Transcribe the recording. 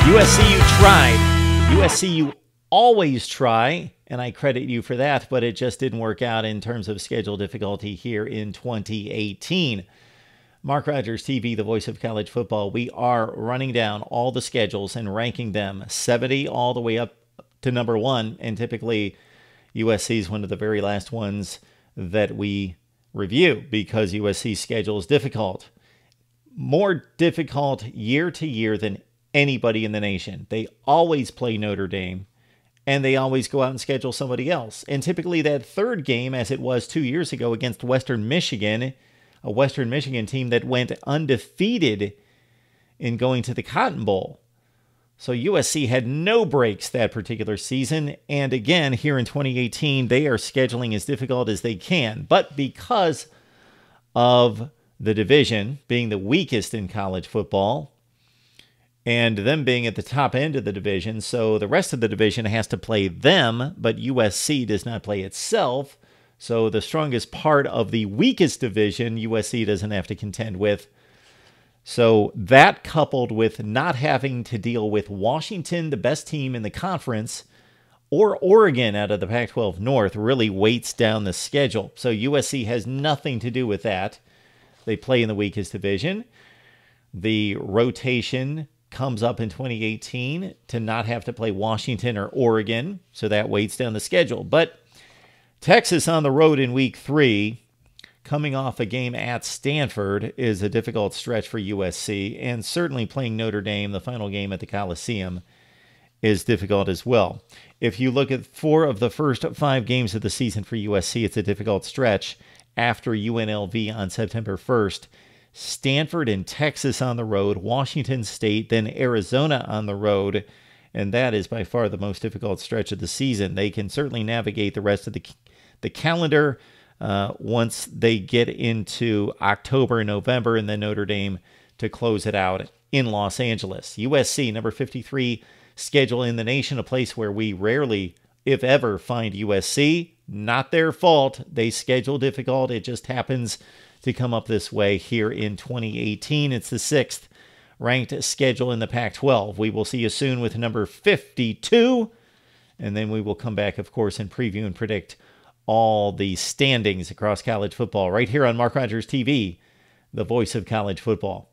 USC, you tried. USC, you always try, and I credit you for that, but it just didn't work out in terms of schedule difficulty here in 2018. Mark Rogers TV, the voice of college football. We are running down all the schedules and ranking them 70 all the way up to number 1, and typically USC is one of the very last ones that we review because USC's schedule is difficult. More difficult year to year than anybody in the nation. They always play Notre Dame, and they always go out and schedule somebody else. And typically that third game, as it was 2 years ago against Western Michigan, a Western Michigan team that went undefeated in going to the Cotton Bowl. So USC had no breaks that particular season. And again, here in 2018, they are scheduling as difficult as they can. But because of the division being the weakest in college football, and them being at the top end of the division, so the rest of the division has to play them, but USC does not play itself. So the strongest part of the weakest division, USC doesn't have to contend with. So that, coupled with not having to deal with Washington, the best team in the conference, or Oregon out of the Pac-12 North, really weights down the schedule. So USC has nothing to do with that. They play in the weakest division. The rotation comes up in 2018 to not have to play Washington or Oregon, so that weights down the schedule. But Texas on the road in week 3, coming off a game at Stanford, is a difficult stretch for USC, and certainly playing Notre Dame, the final game at the Coliseum, is difficult as well. If you look at 4 of the first 5 games of the season for USC, it's a difficult stretch after UNLV on September 1st. Stanford and Texas on the road, Washington State, then Arizona on the road, and that is by far the most difficult stretch of the season. They can certainly navigate the rest of the calendar once they get into October and November, and then Notre Dame to close it out in Los Angeles. USC, number 53 schedule in the nation, a place where we rarely, if ever, find USC. Not their fault. They schedule difficult. It just happens to come up this way here in 2018. It's the 6th ranked schedule in the Pac-12. We will see you soon with number 52, and then we will come back, of course, and preview and predict all the standings across college football right here on Mark Rogers TV, the voice of college football.